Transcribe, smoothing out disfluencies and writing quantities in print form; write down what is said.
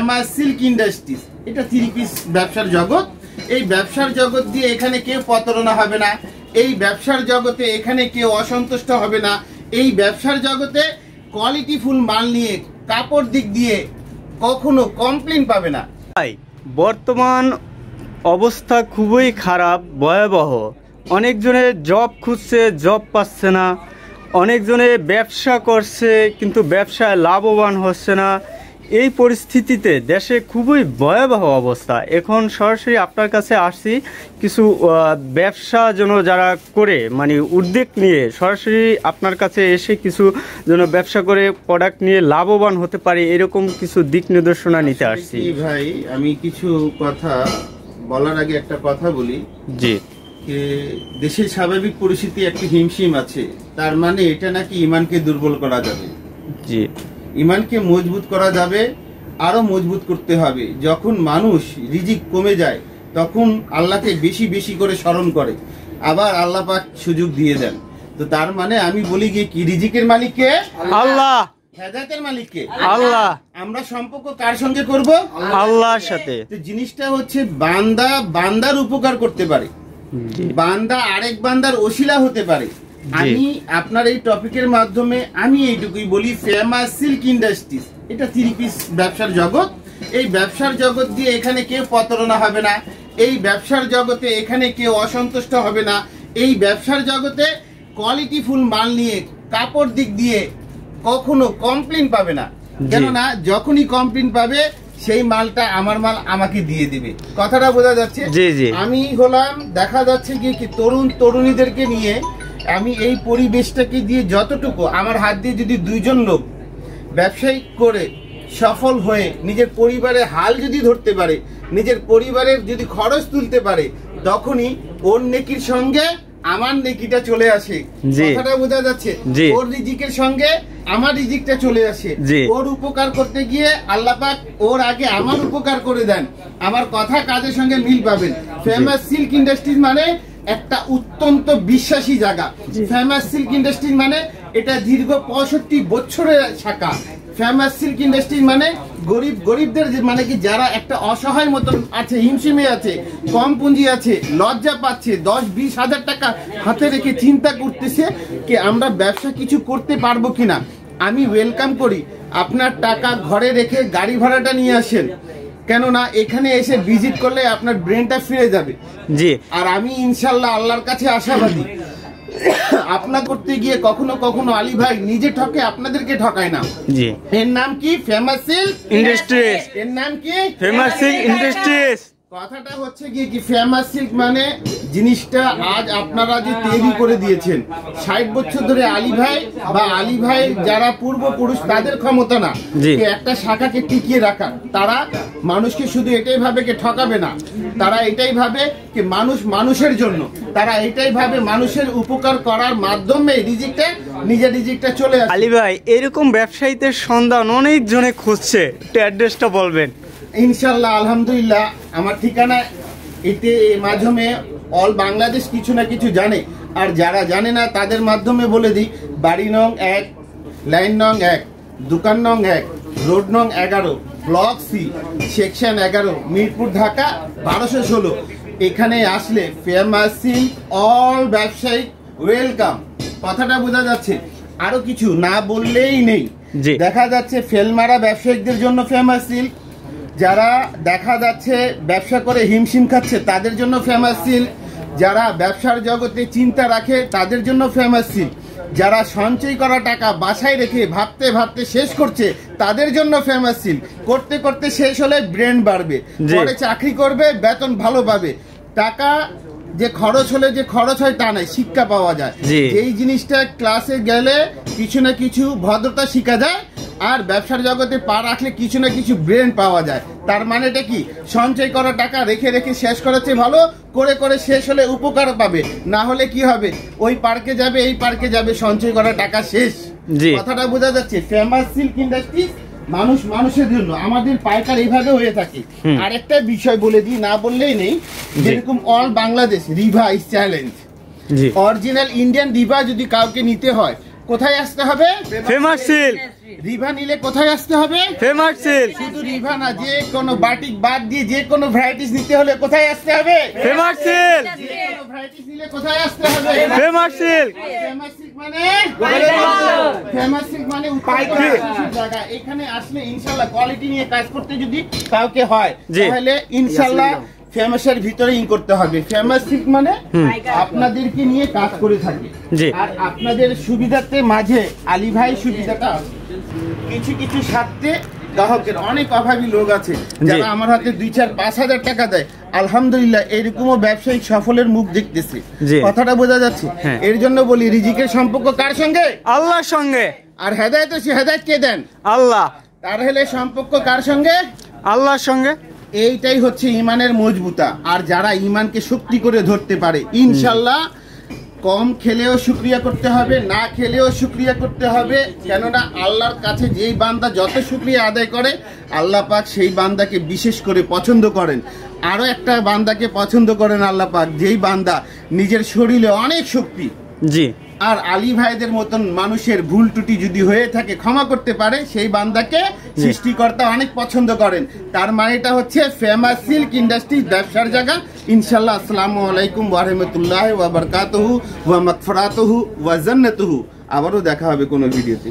Famous silk industries, এটা 3 piece ব্যবসার জগৎ। এই ব্যবসার জগৎ দিয়ে এখানে কেউ প্রতারণা হবে না, এই ব্যবসার জগতে এখানে কেউ অসন্তুষ্ট হবে না, এই ব্যবসার জগতে কোয়ালিটিফুল মাল নিয়ে কাপড় দিক দিয়ে কখনো কমপ্লেন পাবে না। বর্তমান অবস্থা খুবই খারাপ, ভয়াবহ। অনেকজনের জব খুঁজছে, জব পাচ্ছে না। অনেকজনে ব্যবসা করছে কিন্তু ব্যবসায় লাভবান হচ্ছে না। এই পরিস্থিতিতে দেশে খুবই ভয়াবহ অবস্থা। এখন সরাসরি আপনার কাছে আসছি কিছু ব্যবসা যেন যারা করে মানে উদ্যোগ নিয়ে সরাসরি আপনার কাছে এসে কিছু যেন ব্যবসা করে প্রোডাক্ট নিয়ে লাভবান হতে পারে, এরকম কিছু দিক নির্দেশনা নিতে আসছি। ভাই আমি কিছু কথা বলার আগে একটা কথা বলি। জি, দেশের স্বাভাবিক পরিস্থিতি একটি হিমশিম আছে, তার মানে এটা নাকি ইমানকে দুর্বল করা যাবে। জি, ইমানকে মজবুত করা যাবে, আরো মজবুত করতে হবে। যখন মানুষ রিজিক কমে যায় তখন আল্লাহকে বেশি বেশি করে স্মরণ করে, আবার আল্লাহ পাক সুযোগ দিয়ে দেন। তো তার মানে আমি বলি গিয়ে কি, রিজিকের মালিক কে? আল্লাহ। হেদায়েতের মালিক কে? আল্লাহ। আমরা সম্পর্ক কার সঙ্গে করব? আল্লাহর সাথে। তো জিনিসটা হচ্ছে বান্দা বান্দার উপকার করতে পারে, বান্দা আরেক বান্দার ওসিলা হতে পারে। আমি আপনার এই টপিকের মাধ্যমে আমি এইটুকুই বলি, ফেমাস সিল্ক ইন্ডাস্ট্রিজ এটা 3 পিস ব্যবসার জগৎ। এই ব্যবসার জগৎ দিয়ে এখানে কেউ প্রতারণা হবে না, এই ব্যবসার জগতে এখানে কেউ অসন্তুষ্ট হবে না, এই ব্যবসার জগতে কোয়ালিটিফুল মাল নিয়ে কাপড় দিক দিয়ে কখনো কমপ্লেন পাবে না। কেননা যখনই কমপ্লেন পাবে সেই মালটা আমার মাল আমাকে দিয়ে দিবে। কথাটা বোঝা যাচ্ছে? আমি হলাম দেখা যাচ্ছে কি তরুণ তরুণীদেরকে নিয়ে আমি এই পরিবেশটাকে দিয়ে যতটুকু আমার হাত দিয়ে যদি 2 জন লোক ব্যবসায়িক করে সফল হয়ে নিজের পরিবারের হাল যদি ধরতে পারে, নিজের পরিবারের যদি খরচ তুলতে পারে, তখনই ওর নেকির সঙ্গে আমার নেকিটা চলে আসে। কথাটা বোঝা যাচ্ছে? ওর রিজিকের সঙ্গে আমার রিজিকটা চলে আসে। ওর উপকার করতে গিয়ে আল্লাহ পাক ওর আগে আমার উপকার করে দেন। আমার কথা কাজের সঙ্গে মিল পাবেন। ফেমাস সিল্ক ইন্ডাস্ট্রিজ মানে একটা অত্যন্ত বিশ্বাসী জায়গা। ফেমাস সিল্ক ইন্ডাস্ট্রিজ মানে এটা দীর্ঘ 65 বছরের শাখা। ফেমাস সিল্ক ইন্ডাস্ট্রি মানে গরিবদের মানে কি যারা একটা অসহায় মতন আছে, হিমশিমে আছে, কম পুঁজি আছে, লজ্জা পাচ্ছে, 10-20 হাজার টাকা হাতে রেখে চিন্তা করতেছে কি আমরা ব্যবসা কিছু করতে পারবো কিনা। আমি ওয়েলকাম করি, আপনার টাকা ঘরে রেখে গাড়ি ভাড়াটা নিয়ে আসেন, কেননা এখানে এসে ভিজিট করলে আপনার ব্রেনটা ফিরে যাবে। জি, আর আমি ইনশাল্লাহ আল্লাহর কাছে আশাবাদী, আপনা করতে গিয়ে কখনো কখনো আলী ভাই নিজে ঠকে, আপনাদেরকে ঠকায় না। জি, এর নাম কি? Famous silk industries. এর নাম কি? Famous silk industries. কথাটা হচ্ছে কি ফেমাস সিল্ক মানে জিনিসটা আজ আপনারা যে তৈরি করে দিয়েছেন, 60 বছর ধরে আলী ভাই বা আলী ভাই যারা পূর্বপুরুষ তাদের ক্ষমতা না একটা শাখাকে টিকিয়ে রাখার। তারা মানুষকে শুধু এটাই ভাবে কে ঠকাবে না, তারা এটাই ভাবে কি মানুষ মানুষের জন্য, তারা এটাই ভাবে মানুষের উপকার করার মাধ্যমে রিজিকটা নিজের রিজিকটা চলে আসে। আলী ভাই এরকম ব্যবসায়ীদের সন্ধান অনেক জনে খুঁজছে, একটু অ্যাড্রেসটা বলবেন? ইনশাল্লাহ আলহামদুলিল্লাহ আমার ঠিকানা এতে মাধ্যমে অল বাংলাদেশ কিছু না কিছু জানে, আর যারা জানে না তাদের মাধ্যমে বলে দিই। বাড়ি নং 1, লাইন নং 1, দোকান নং 1, রোড নং 11, block C, section 11, Mirpur, Dhaka 1216। এখানে আসলে ফেমাস সিল্ক অল ব্যবসায়িক ওয়েলকাম। কথাটা বোঝা যাচ্ছে? আরো কিছু না বললেই নেই। দেখা যাচ্ছে ফেলমারা ব্যবসায়িকদের জন্য ফেমাস সিল্ক, যারা দেখা যাচ্ছে ব্যবসা করে হিমশিম খাচ্ছে তাদের জন্য ফেমাস সিল্ক, যারা ব্যবসার জগতে চিন্তা রাখে তাদের জন্য ফেমাস সিল্ক, যারা সঞ্চয় করা টাকা বাসায় রেখে ভাবতে ভাবতে শেষ করছে তাদের জন্য ফেমাস সিল্ক। করতে করতে শেষ হলে ব্রেন বাড়বে, পরে চাকরি করবে, বেতন ভালো পাবে। টাকা যে খরচ হলে যে খরচ হয় তা নাই, শিক্ষা পাওয়া যায়। এই জিনিসটা ক্লাসে গেলে কিছু না কিছু ভদ্রতা শিখা যায়, আর ব্যবসার জগতে পা রাখলে কিছু না কিছু ব্রেন পাওয়া যায়। তার মানেটা কি? সঞ্চয় করা টাকা রেখে রেখে শেষ করাচ্ছে ভালো, করে করে শেষ হলে উপকার পাবে, না হলে কি হবে ওই পার্কে যাবে এই পার্কে যাবে, সঞ্চয় করা টাকা শেষ। কথাটা বোঝা যাচ্ছে? ফেমাস সিল্ক ইন্ডাস্ট্রি মানুষ মানুষের জন্য, আমাদের পাইকার এইভাবে হয়ে থাকে। আরেকটা বিষয় বলে দিই, না বললেই নেই, যেরকম অল বাংলাদেশ রিভা ইজ চ্যালেঞ্জ। অরিজিনাল ইন্ডিয়ান রিভা যদি কাউকে নিতে হয় কোথায় আসতে হবে? Famous silk. রিভা নিলে কোথায় আসতে হবে? Famous silk. শুধু রিভা না, যে কোনো বাটিক বাদ দিয়ে যে কোনো ভ্যারাইটিস নিতে হলে কোথায় আসতে হবে? Famous silk. যে কোনো ভ্যারাইটিস নিলে কোথায় আসতে হবে? Famous silk. ফেমাস সিল্ক মানে ফেমাস সিল্ক মানে পাইকারি জায়গা। এখানে আসলে ইনশাআল্লাহ কোয়ালিটি নিয়ে কাজ করতে যদি কাউকে হয় তাহলে ইনশাআল্লাহ ফেমাসের ভিতরে করতে হবে। ফেমাস সিল্ক মানে আপনাদেরকে নিয়ে কাজ করে থাকে। আর আপনাদের সুবিধাতে মাঝে আলী ভাই সুবিধাটা কিছু কিছু স্বার্থে গ্রাহকের অনেক অভাবী লোক আছে যারা আমার হাতে 2-4-5 হাজার টাকা দেয়, আলহামদুলিল্লাহ এরকমও ব্যবসায়িক সফলের মুখ দেখতেছে। কথাটা বোঝা যাচ্ছে? এর জন্য বলি রিজিকের সম্পর্ক কার সঙ্গে? আল্লাহর সঙ্গে। আর হেদায়েত হেদায়েত কে দেন? আল্লাহ। তার হলে সম্পর্ক কার সঙ্গে? আল্লাহর সঙ্গে। এইটাই হচ্ছে ইমানের মজবুতা। আর যারা ইমানকে শক্তি করে ধরতে পারে ইনশাল্লাহ কম খেলেও শুকরিয়া করতে হবে, না খেলেও শুকরিয়া করতে হবে। কেননা আল্লাহর কাছে যেই বান্দা যত শুকরিয়া আদায় করে আল্লাহ পাক সেই বান্দাকে বিশেষ করে পছন্দ করেন। আরো একটা বান্দাকে পছন্দ করেন আল্লাহ পাক, যেই বান্দা নিজের শরীরে অনেক শক্তি। জি। আর আলী ভাইদের মতন মানুষের ভুল ত্রুটি যদি হয়ে থাকে ক্ষমা করতে পারে, সেই বান্দাকে সৃষ্টিকর্তা অনেক পছন্দ করেন। তার মানেটা হচ্ছে ফেমাস সিল্ক ইন্ডাস্ট্রি ব্যবসার জায়গা। ইনশাআল্লাহ। আসসালামু আলাইকুম ওয়া রাহমাতুল্লাহি ওয়া বারাকাতুহু ওয়া মাগফিরাতুহু ওয়া জান্নাতুহু। আবারও দেখা হবে কোনো ভিডিওতে।